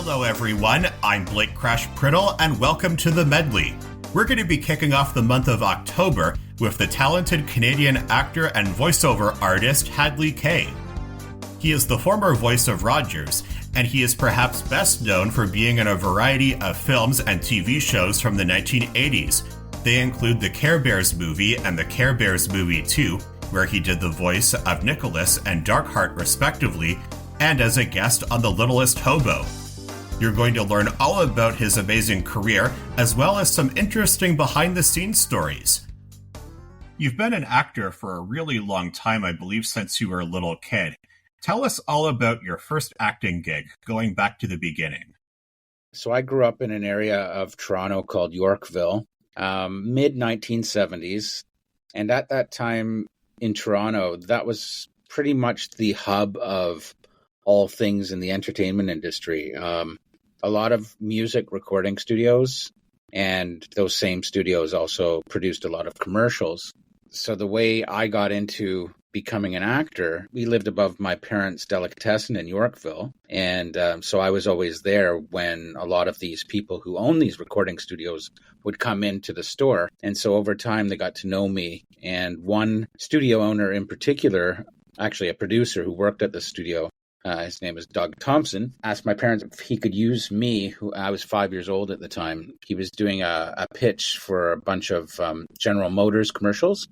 Hello everyone, I'm Blake Crash Priddle and welcome to The Medley. We're going to be kicking off the month of October with the talented Canadian actor and voiceover artist Hadley Kay. He is the former voice of Rogers, and he is perhaps best known for being in a variety of films and TV shows from the 1980s. They include the Care Bears movie and the Care Bears movie 2, where he did the voice of Nicholas and Darkheart respectively, and as a guest on The Littlest Hobo. You're going to learn all about his amazing career, as well as some interesting behind-the-scenes stories. You've been an actor for a really long time, I believe since you were a little kid. Tell us all about your first acting gig, going back to the beginning. So I grew up in an area of Toronto called Yorkville, mid-1970s. And at that time in Toronto, that was pretty much the hub of all things in the entertainment industry. A lot of music recording studios, and those same studios also produced a lot of commercials. So the way I got into becoming an actor, we lived above my parents' delicatessen in Yorkville. And so I was always there when a lot of these people who own these recording studios would come into the store. And so over time, they got to know me. And one studio owner in particular, actually a producer who worked at the studio, his name is Doug Thompson, asked my parents if he could use me, who I was 5 years old at the time. He was doing a pitch for a bunch of General Motors commercials,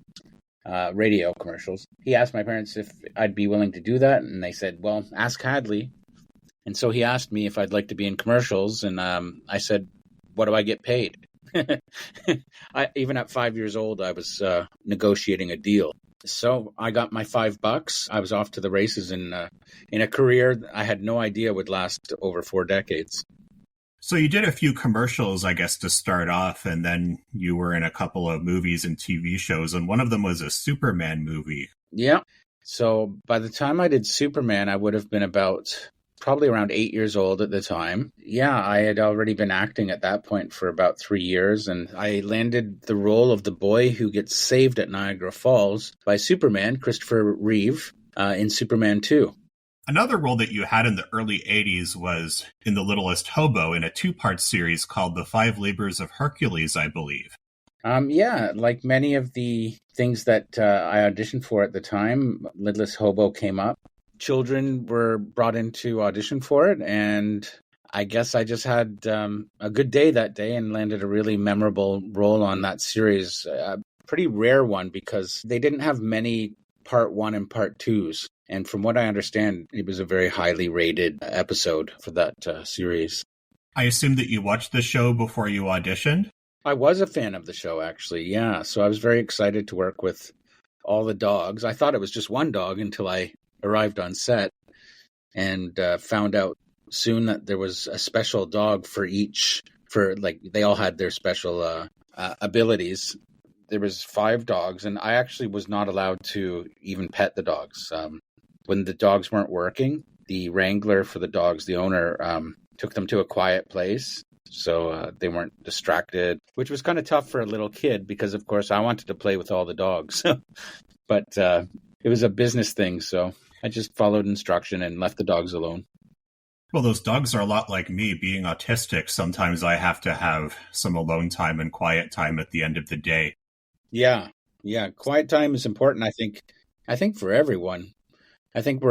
radio commercials. He asked my parents if I'd be willing to do that, and they said, well, ask Hadley. And so he asked me if I'd like to be in commercials, and I said, what do I get paid? Even at 5 years old, I was negotiating a deal. So I got my $5. I was off to the races in a career I had no idea would last over 4 decades. So you did a few commercials, I guess, to start off, and then you were in a couple of movies and TV shows, and one of them was a Superman movie. Yeah. So by the time I did Superman, I would have been about probably around 8 years old at the time. Yeah, I had already been acting at that point for about 3 years, and I landed the role of the boy who gets saved at Niagara Falls by Superman, Christopher Reeve, in Superman 2. Another role that you had in the early 80s was in The Littlest Hobo in a 2-part series called The 5 Labors of Hercules, I believe. Yeah, like many of the things that I auditioned for at the time, Littlest Hobo came up. Children were brought in to audition for it, and I guess I just had a good day that day and landed a really memorable role on that series. A pretty rare one because they didn't have many part 1 and part 2s. And from what I understand, it was a very highly rated episode for that series. I assume that you watched the show before you auditioned? I was a fan of the show, actually, yeah. So I was very excited to work with all the dogs. I thought it was just one dog until I arrived on set and found out soon that there was a special dog for each, they all had their special abilities. There was 5 dogs, and I actually was not allowed to even pet the dogs. When the dogs weren't working, the wrangler for the dogs, the owner, took them to a quiet place so they weren't distracted, which was kind of tough for a little kid because, of course, I wanted to play with all the dogs. But it was a business thing, so I just followed instruction and left the dogs alone. Well, those dogs are a lot like me. Being autistic, sometimes I have to have some alone time and quiet time at the end of the day. Yeah. Quiet time is important, I think for everyone. I think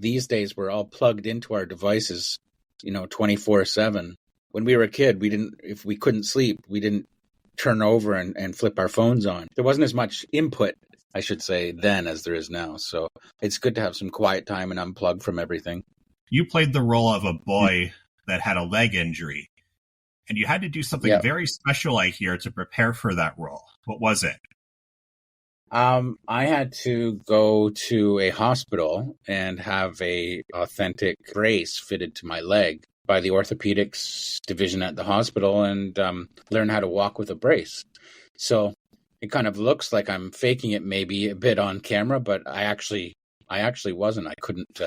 these days, we're all plugged into our devices, 24/7. When we were a kid, if we couldn't sleep, we didn't turn over and flip our phones on. There wasn't as much input, I should say, then as there is now. So it's good to have some quiet time and unplug from everything. You played the role of a boy that had a leg injury, and you had to do something very special, I hear, to prepare for that role. What was it? I had to go to a hospital and have a authentic brace fitted to my leg by the orthopedics division at the hospital and learn how to walk with a brace. So it kind of looks like I'm faking it maybe a bit on camera, but I actually wasn't. I couldn't.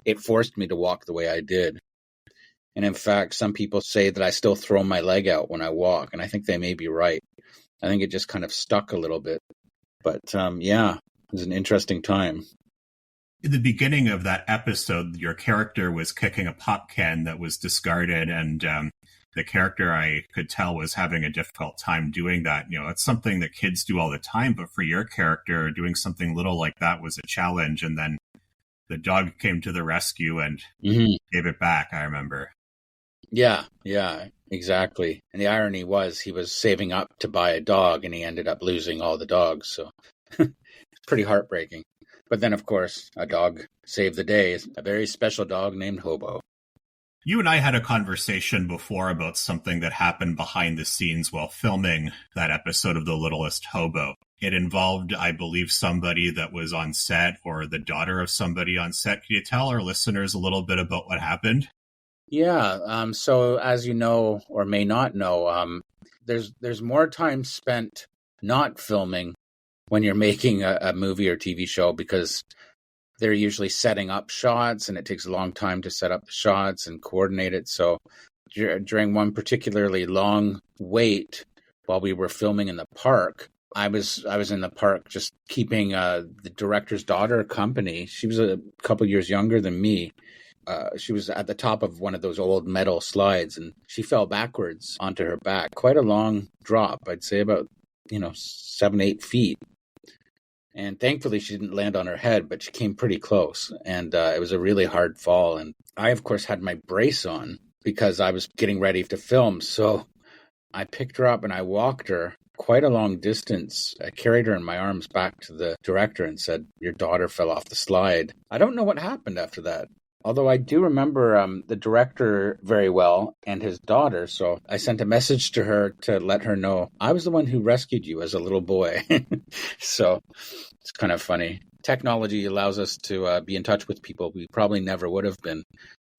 It forced me to walk the way I did. And in fact, some people say that I still throw my leg out when I walk, and I think they may be right. I think it just kind of stuck a little bit. But it was an interesting time. In the beginning of that episode, your character was kicking a pop can that was discarded, and the character, I could tell, was having a difficult time doing that. It's something that kids do all the time, but for your character, doing something little like that was a challenge. And then the dog came to the rescue and gave it back, I remember. Yeah, exactly. And the irony was he was saving up to buy a dog, and he ended up losing all the dogs. So it's pretty heartbreaking. But then, of course, a dog saved the day, a very special dog named Hobo. You and I had a conversation before about something that happened behind the scenes while filming that episode of The Littlest Hobo. It involved, I believe, somebody that was on set or the daughter of somebody on set. Can you tell our listeners a little bit about what happened? Yeah. So as you know, or may not know, there's more time spent not filming when you're making a movie or TV show, because they're usually setting up shots, and it takes a long time to set up the shots and coordinate it. So during one particularly long wait while we were filming in the park, I was in the park just keeping the director's daughter company. She was a couple years younger than me. She was at the top of one of those old metal slides, and she fell backwards onto her back. Quite a long drop, I'd say about 7-8 feet. And thankfully, she didn't land on her head, but she came pretty close. And it was a really hard fall. And I, of course, had my brace on because I was getting ready to film. So I picked her up and I walked her quite a long distance. I carried her in my arms back to the director and said, "Your daughter fell off the slide." I don't know what happened after that. Although I do remember the director very well and his daughter, so I sent a message to her to let her know I was the one who rescued you as a little boy. So it's kind of funny. Technology allows us to be in touch with people we probably never would have been.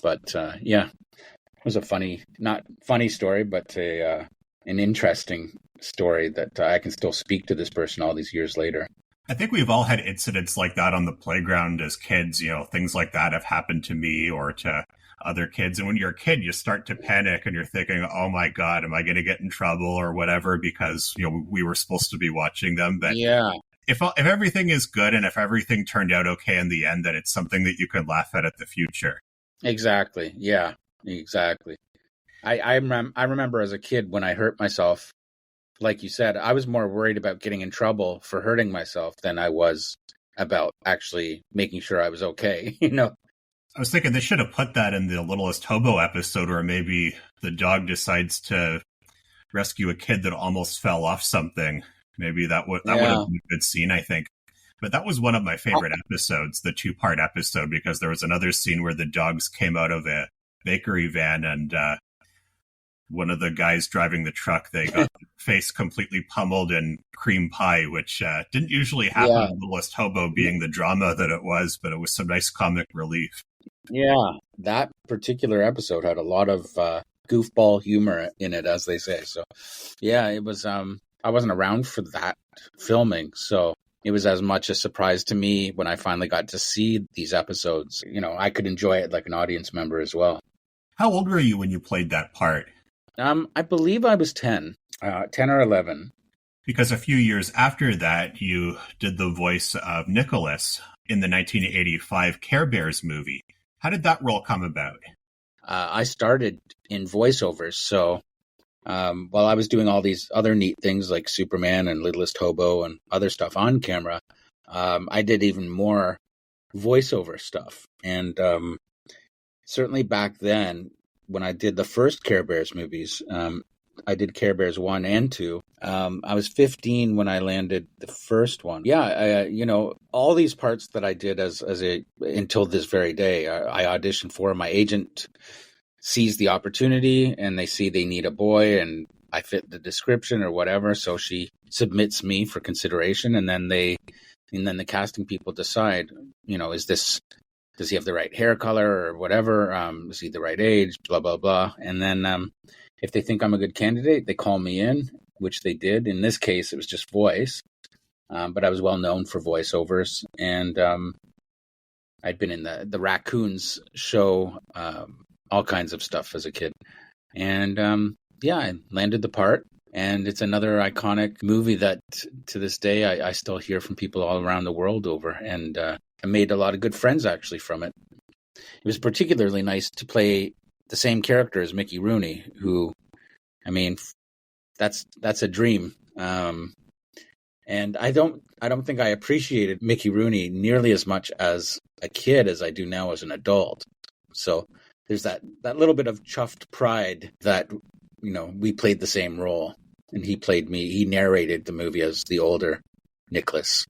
But yeah, it was a not funny story, but an interesting story that I can still speak to this person all these years later. I think we've all had incidents like that on the playground as kids. Things like that have happened to me or to other kids. And when you're a kid, you start to panic and you're thinking, oh my God, am I going to get in trouble or whatever? Because, we were supposed to be watching them. But yeah, if everything is good and if everything turned out okay in the end, then it's something that you can laugh at the future. Exactly. Yeah, exactly. I remember as a kid when I hurt myself, like you said, I was more worried about getting in trouble for hurting myself than I was about actually making sure I was okay, I was thinking they should have put that in the Littlest Hobo episode, where maybe the dog decides to rescue a kid that almost fell off something. Maybe that would have been a good scene, I think. But that was one of my favorite episodes, the 2-part episode, because there was another scene where the dogs came out of a bakery van and one of the guys driving the truck, they got the face completely pummeled in cream pie, which didn't usually happen in Littlest Hobo, being the drama that it was, but it was some nice comic relief. Yeah, that particular episode had a lot of goofball humor in it, as they say. So, yeah, it was. I wasn't around for that filming, so it was as much a surprise to me when I finally got to see these episodes. I could enjoy it like an audience member as well. How old were you when you played that part? I believe I was 10 or 11. Because a few years after that, you did the voice of Nicholas in the 1985 Care Bears movie. How did that role come about? I started in voiceovers, so while I was doing all these other neat things like Superman and Littlest Hobo and other stuff on camera, I did even more voiceover stuff. And certainly back then, when I did the first Care Bears movies, I did Care Bears 1 and 2. I was 15 when I landed the first one. Yeah, all these parts that I did until this very day, I auditioned for. My agent sees the opportunity and they see they need a boy and I fit the description or whatever. So she submits me for consideration, and then the casting people decide, does he have the right hair color or whatever? Is he the right age? Blah, blah, blah. And then if they think I'm a good candidate, they call me in, which they did. In this case, it was just voice. But I was well known for voiceovers. And I'd been in the Raccoons show, all kinds of stuff as a kid. And I landed the part. And it's another iconic movie that to this day I still hear from people all around the world over. And I made a lot of good friends actually from it. It was particularly nice to play the same character as Mickey Rooney, who, I mean, that's a dream. And I don't think I appreciated Mickey Rooney nearly as much as a kid as I do now as an adult. So there's that little bit of chuffed pride that, we played the same role, and he played me. He narrated the movie as the older Nicholas.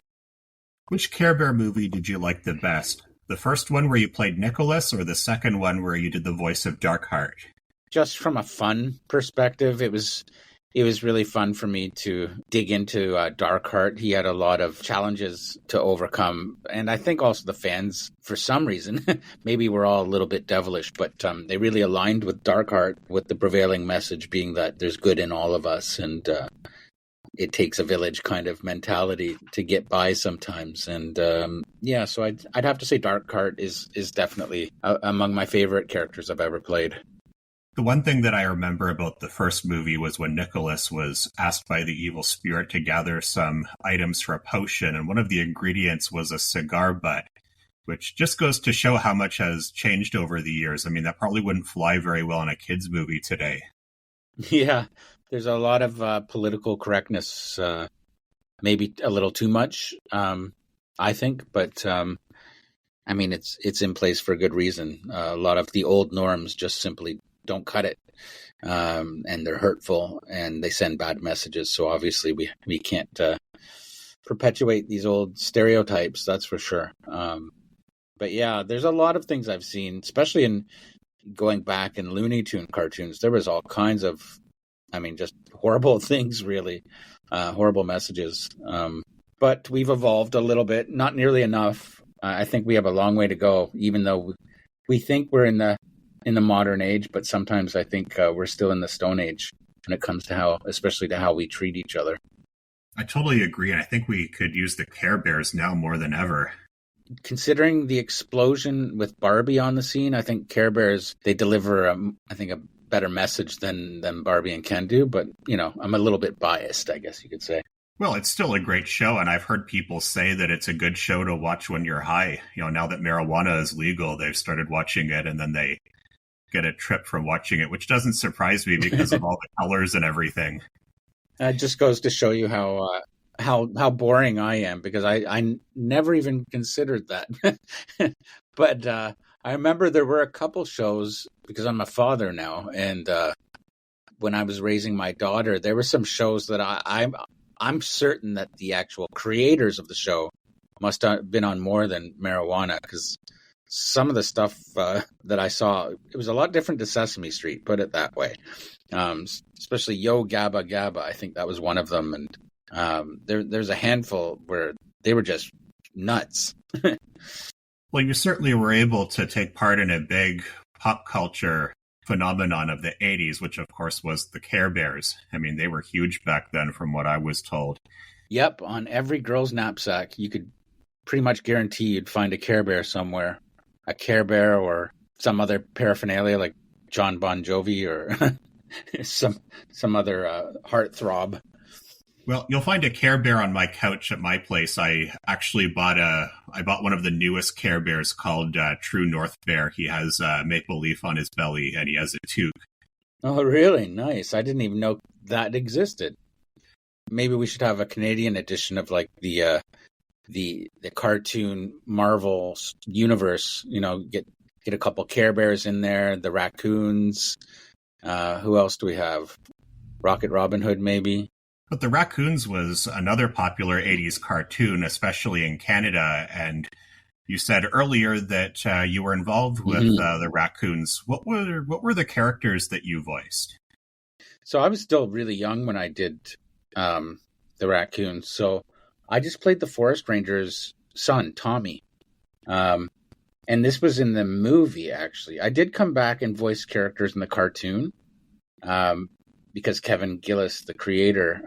Which Care Bear movie did you like the best? The first one where you played Nicholas, or the second one where you did the voice of Darkheart? Just from a fun perspective, it was really fun for me to dig into Darkheart. He had a lot of challenges to overcome. And I think also the fans, for some reason, maybe we're all a little bit devilish, but they really aligned with Darkheart, with the prevailing message being that there's good in all of us. And it takes a village kind of mentality to get by sometimes. And so I'd have to say Darkheart is definitely among my favorite characters I've ever played. The one thing that I remember about the first movie was when Nicholas was asked by the evil spirit to gather some items for a potion, and one of the ingredients was a cigar butt, which just goes to show how much has changed over the years. I mean, that probably wouldn't fly very well in a kid's movie today. Yeah, there's a lot of political correctness, maybe a little too much, I think, but I mean, it's in place for a good reason. A lot of the old norms just simply don't cut it, and they're hurtful, and they send bad messages. So obviously we can't perpetuate these old stereotypes, that's for sure. But yeah, there's a lot of things I've seen, especially in going back in Looney Tune cartoons. There was all kinds of, just horrible things, really, horrible messages. But we've evolved a little bit, not nearly enough. I think we have a long way to go, even though we think we're in the modern age, but sometimes I think we're still in the Stone Age when it comes to especially to how we treat each other. I totally agree, and I think we could use the Care Bears now more than ever. Considering the explosion with Barbie on the scene, I think Care Bears, they deliver, a better message than Barbie and Ken do, but, I'm a little bit biased, I guess you could say. Well, it's still a great show, and I've heard people say that it's a good show to watch when you're high. Now that marijuana is legal, they've started watching it, and then they get a trip from watching it, which doesn't surprise me because of all the colors and everything. It just goes to show you how boring I am, because I never even considered that. But I remember there were a couple shows, because I'm a father now, and when I was raising my daughter, there were some shows that I'm certain that the actual creators of the show must have been on more than marijuana, because some of the stuff that I saw, it was a lot different to Sesame Street, put it that way. Especially Yo Gabba Gabba, I think that was one of them. And there's a handful where they were just nuts. Well, you certainly were able to take part in a big pop culture phenomenon of the 80s, which of course was the Care Bears. They were huge back then from what I was told. Yep, on every girl's knapsack, you could pretty much guarantee you'd find a Care Bear somewhere. A Care Bear or some other paraphernalia like John Bon Jovi or some other heartthrob. Well, you'll find a Care Bear on my couch at my place. I actually bought one of the newest Care Bears called True North Bear. He has maple leaf on his belly and he has a toque. Oh, really? Nice. I didn't even know that existed. Maybe we should have a Canadian edition of like the cartoon Marvel universe. Get a couple Care Bears in there, the raccoons. Who else do we have? Rocket Robin Hood, maybe. But the Raccoons was another popular 80s cartoon, especially in Canada. And you said earlier that you were involved with the Raccoons. What were the characters that you voiced? So I was still really young when I did the Raccoons. So I just played the Forest Ranger's son, Tommy. And this was in the movie, actually. I did come back and voice characters in the cartoon. Because Kevin Gillis, the creator,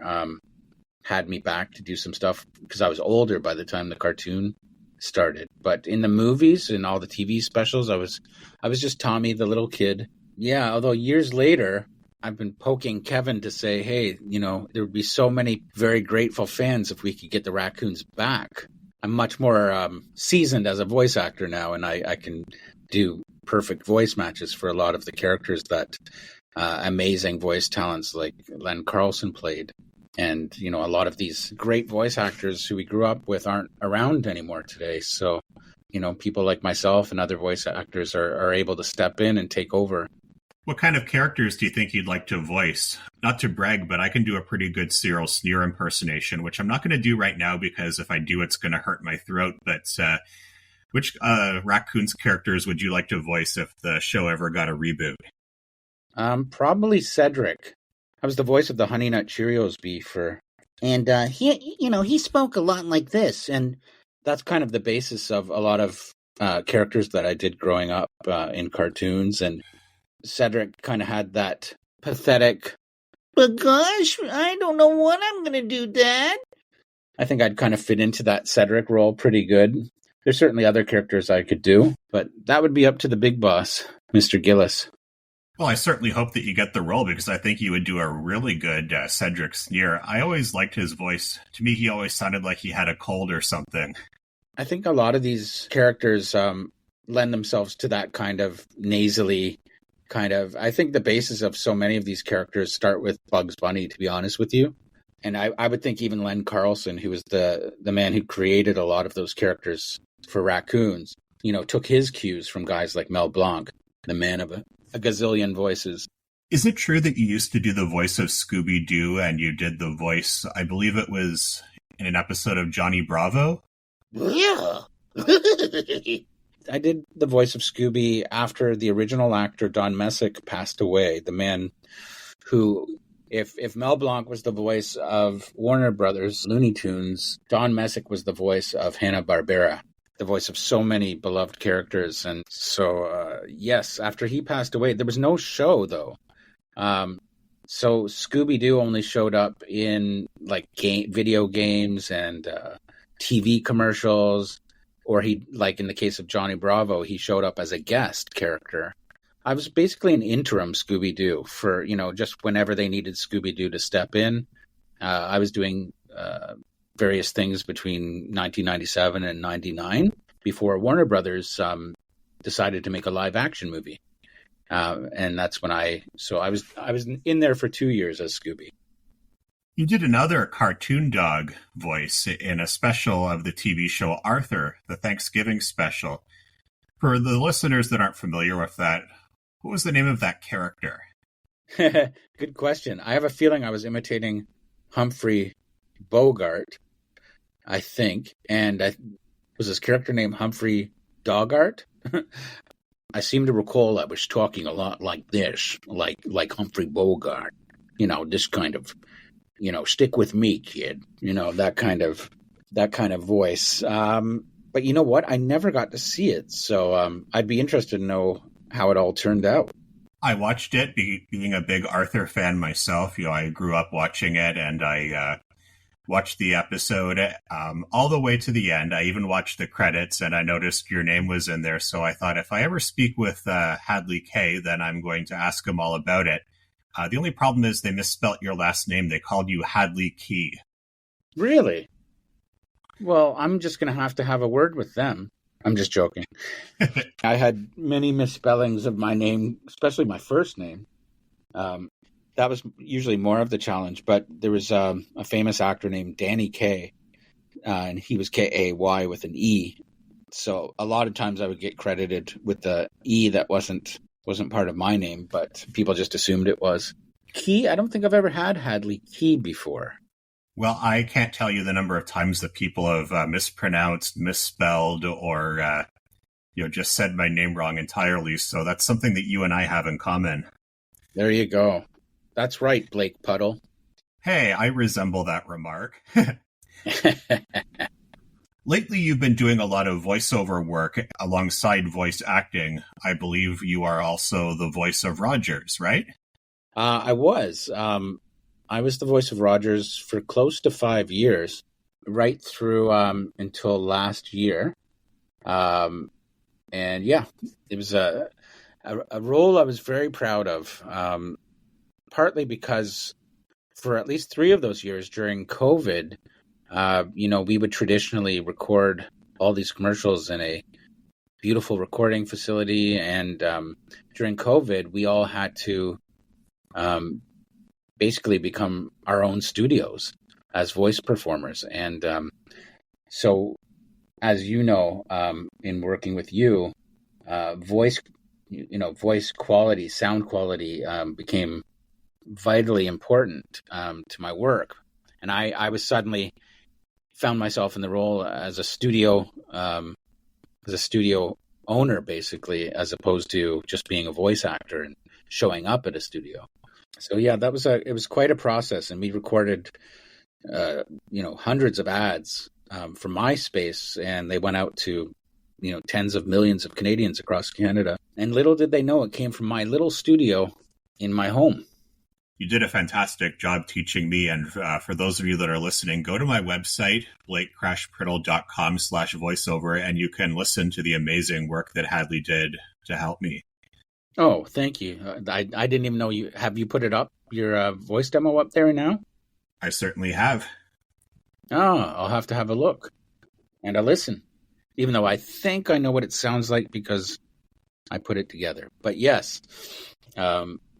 had me back to do some stuff because I was older by the time the cartoon started. But in the movies and all the TV specials, I was just Tommy, the little kid. Yeah, although years later, I've been poking Kevin to say, hey, there would be so many very grateful fans if we could get the Raccoons back. I'm much more seasoned as a voice actor now, and I can do perfect voice matches for a lot of the characters that amazing voice talents like Len Carlson played. And, a lot of these great voice actors who we grew up with aren't around anymore today. So, people like myself and other voice actors are able to step in and take over. What kind of characters do you think you'd like to voice? Not to brag, but I can do a pretty good Cyril Sneer impersonation, which I'm not going to do right now because if I do, it's going to hurt my throat. But which Raccoons characters would you like to voice if the show ever got a reboot? Probably Cedric. I was the voice of the Honey Nut Cheerios beef and he spoke a lot like this, and that's kind of the basis of a lot of characters that I did growing up in cartoons. And Cedric kind of had that pathetic, but gosh, I don't know what I'm going to do, Dad. I think I'd kind of fit into that Cedric role pretty good. There's certainly other characters I could do, but that would be up to the big boss, Mr. Gillis. Well, I certainly hope that you get the role because I think you would do a really good Cedric Sneer. I always liked his voice. To me, he always sounded like he had a cold or something. I think a lot of these characters lend themselves to that kind of nasally I think the basis of so many of these characters start with Bugs Bunny, to be honest with you. And I would think even Len Carlson, who was the man who created a lot of those characters for Raccoons, took his cues from guys like Mel Blanc, the man of a gazillion voices. Is it true that you used to do the voice of Scooby-Doo and you did the voice, I believe it was in an episode of Johnny Bravo? Yeah. I did the voice of Scooby after the original actor Don Messick passed away, the man who, if Mel Blanc was the voice of Warner Brothers Looney Tunes, Don Messick was the voice of Hanna-Barbera, the voice of so many beloved characters. And so, yes, after he passed away, there was no show, though. So Scooby-Doo only showed up in, video games and TV commercials, or like in the case of Johnny Bravo, he showed up as a guest character. I was basically an interim Scooby-Doo for, just whenever they needed Scooby-Doo to step in. I was doing various things between 1997 and 99 before Warner Brothers decided to make a live action movie. And that's when I was in there for 2 years as Scooby. You did another cartoon dog voice in a special of the TV show Arthur, the Thanksgiving special. For the listeners that aren't familiar with that, what was the name of that character? Good question. I have a feeling I was imitating Humphrey Bogart, I think. And was his character named Humphrey Dogart? I seem to recall I was talking a lot like this, like Humphrey Bogart. This kind of, stick with me, kid. That kind of voice. But you know what? I never got to see it. So I'd be interested to know how it all turned out. I watched it, being a big Arthur fan myself. I grew up watching it, and I watched the episode all the way to the end. I even watched the credits, and I noticed your name was in there. So I thought if I ever speak with Hadley Kay, then I'm going to ask him all about it. The only problem is they misspelt your last name. They called you Hadley Key. Really? Well, I'm just going to have a word with them. I'm just joking. I had many misspellings of my name, especially my first name. That was usually more of the challenge, but there was a famous actor named Danny Kay, and he was K-A-Y with an E. So a lot of times I would get credited with the E that wasn't part of my name, but people just assumed it was. Key? I don't think I've ever had Hadley Key before. Well, I can't tell you the number of times that people have mispronounced, misspelled, or just said my name wrong entirely. So that's something that you and I have in common. There you go. That's right, Blake Puddle. Hey, I resemble that remark. Lately, you've been doing a lot of voiceover work alongside voice acting. I believe you are also the voice of Rogers, right? I was. I was the voice of Rogers for close to 5 years, right through until last year. And yeah, it was a role I was very proud of, partly because for at least 3 of those years during COVID, we would traditionally record all these commercials in a beautiful recording facility. And during COVID, we all had to basically become our own studios as voice performers. And so, as you know, in working with you, voice quality, sound quality became vitally important to my work. And I was suddenly found myself in the role as a studio owner, basically, as opposed to just being a voice actor and showing up at a studio. So yeah, it was quite a process, and we recorded hundreds of ads for MySpace, and they went out to tens of millions of Canadians across Canada. And little did they know it came from my little studio in my home. You did a fantastic job teaching me. And for those of you that are listening, go to my website, blakecrashpriddle.com/voiceover, and you can listen to the amazing work that Hadley did to help me. Oh, thank you. I didn't even know you. Have you put it up, your voice demo up there now? I certainly have. Oh, I'll have to have a look and a listen, even though I think I know what it sounds like because I put it together. But yes,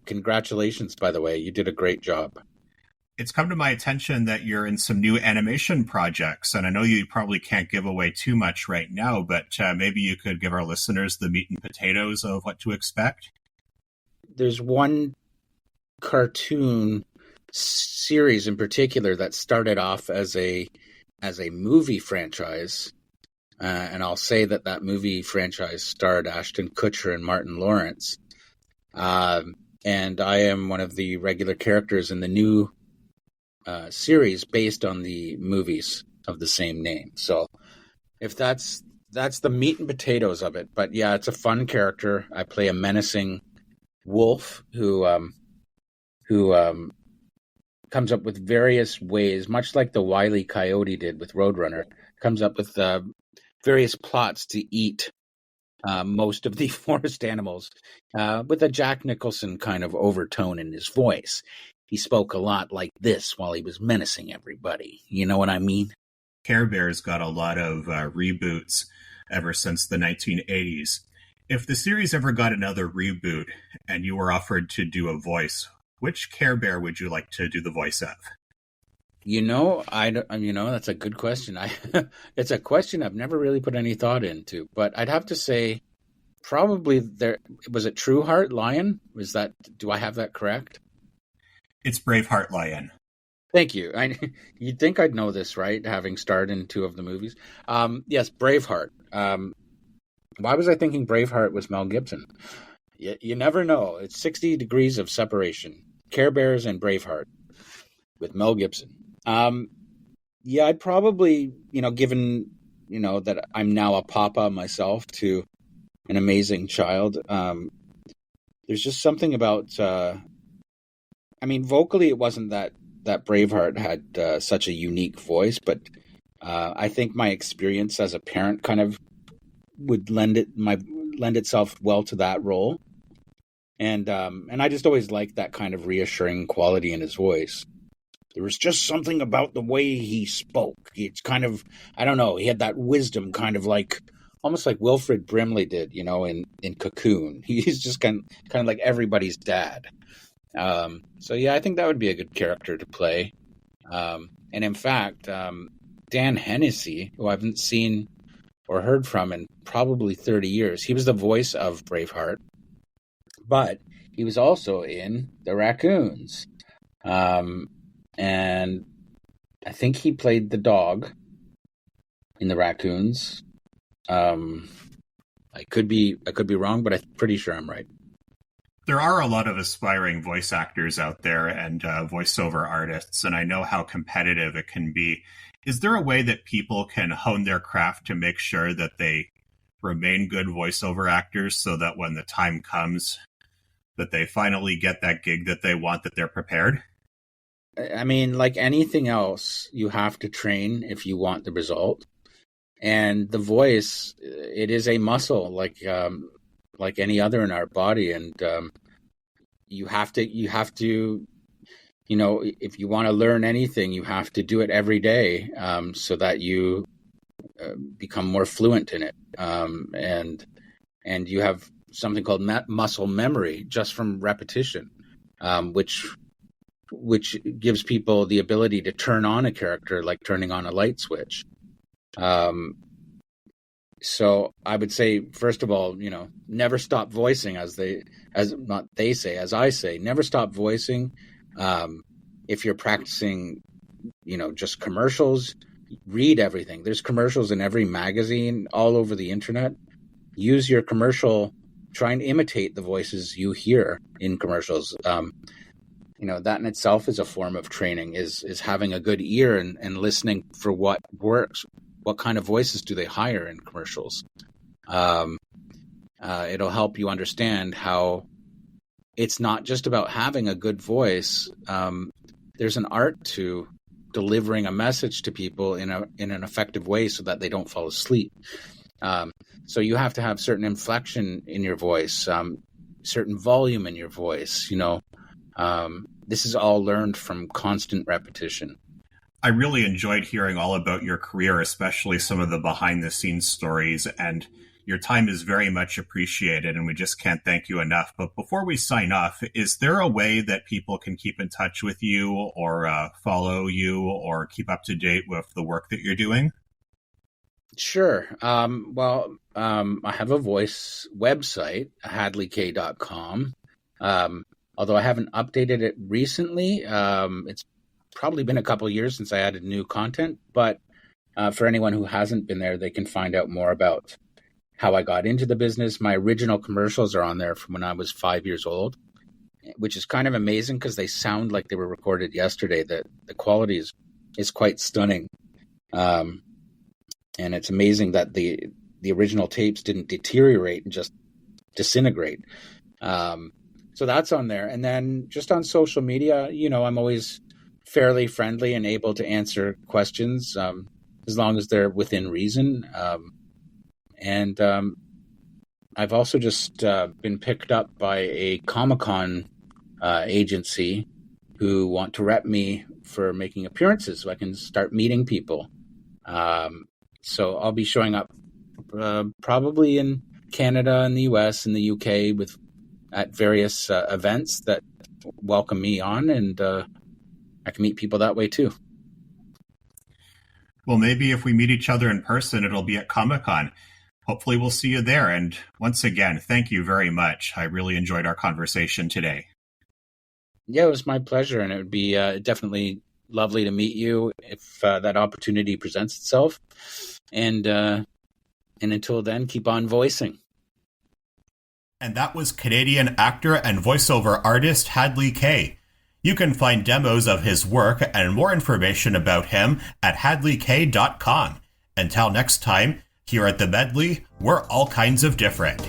congratulations, by the way. You did a great job. It's come to my attention that you're in some new animation projects, and I know you probably can't give away too much right now, but maybe you could give our listeners the meat and potatoes of what to expect. There's one cartoon series in particular that started off as a movie franchise, and I'll say that movie franchise starred Ashton Kutcher and Martin Lawrence. And I am one of the regular characters in the new series based on the movies of the same name. So if that's the meat and potatoes of it. But yeah, it's a fun character. I play a menacing wolf who comes up with various ways, much like the Wile E. Coyote did with Roadrunner, comes up with various plots to eat most of the forest animals, with a Jack Nicholson kind of overtone in his voice. He spoke a lot like this while he was menacing everybody. You know what I mean? Care Bears got a lot of reboots ever since the 1980s. If the series ever got another reboot and you were offered to do a voice, which Care Bear would you like to do the voice of? That's a good question. It's a question I've never really put any thought into, but I'd have to say probably was it Trueheart Lion? Do I have that correct? It's Braveheart Lion. Thank you. You'd think I'd know this, right? Having starred in two of the movies. Yes, Braveheart. Why was I thinking Braveheart was Mel Gibson? You never know. It's 60 degrees of separation. Care Bears and Braveheart with Mel Gibson. I'd probably, given, that I'm now a papa myself to an amazing child. There's just something about, vocally it wasn't that Braveheart had such a unique voice, but I think my experience as a parent kind of would lend itself well to that role. And I just always liked that kind of reassuring quality in his voice. There was just something about the way he spoke. It's kind of, I don't know, he had that wisdom kind of almost like Wilfred Brimley did, in Cocoon. He's just kind of like everybody's dad. I think that would be a good character to play. And in fact, Dan Hennessy, who I haven't seen or heard from in probably 30 years, he was the voice of Braveheart, but he was also in The Raccoons. And I think he played the dog in The Raccoons. I could be wrong, but I'm pretty sure I'm right. There are a lot of aspiring voice actors out there and voiceover artists, and I know how competitive it can be. Is there a way that people can hone their craft to make sure that they remain good voiceover actors so that when the time comes that they finally get that gig that they want, that they're prepared? Like anything else, you have to train if you want the result. And the voice, it is a muscle like any other in our body. And you have to if you want to learn anything, you have to do it every day, so that you become more fluent in it. And you have something called muscle memory just from repetition, which gives people the ability to turn on a character like turning on a light switch. So I would say, first of all, never stop voicing, as I say, never stop voicing. If you're practicing, just commercials, read everything. There's commercials in every magazine all over the internet. Use your commercial, try and imitate the voices you hear in commercials. That in itself is a form of training, is having a good ear and listening for what works. What kind of voices do they hire in commercials? It'll help you understand how it's not just about having a good voice. There's an art to delivering a message to people in an effective way so that they don't fall asleep. So you have to have certain inflection in your voice, certain volume in your voice. This is all learned from constant repetition. I really enjoyed hearing all about your career, especially some of the behind-the-scenes stories, and your time is very much appreciated, and we just can't thank you enough. But before we sign off, is there a way that people can keep in touch with you or follow you or keep up to date with the work that you're doing? Sure. I have a voice website, hadleykay.com. Although I haven't updated it recently. It's probably been a couple of years since I added new content, but for anyone who hasn't been there, they can find out more about how I got into the business. My original commercials are on there from when I was 5 years old, which is kind of amazing because they sound like they were recorded yesterday. The quality is quite stunning. And it's amazing that the original tapes didn't deteriorate and just disintegrate. So that's on there. And then just on social media, I'm always fairly friendly and able to answer questions as long as they're within reason. And I've also just been picked up by a Comic-Con agency who want to rep me for making appearances so I can start meeting people. So I'll be showing up probably in Canada and the US and the UK at various events that welcome me on, and I can meet people that way too. Well, maybe if we meet each other in person, it'll be at Comic-Con. Hopefully we'll see you there. And once again, thank you very much. I really enjoyed our conversation today. Yeah, it was my pleasure. And it would be definitely lovely to meet you if that opportunity presents itself. And until then, keep on voicing. And that was Canadian actor and voiceover artist Hadley Kay. You can find demos of his work and more information about him at hadleykay.com. Until next time, here at The Medley, we're all kinds of different.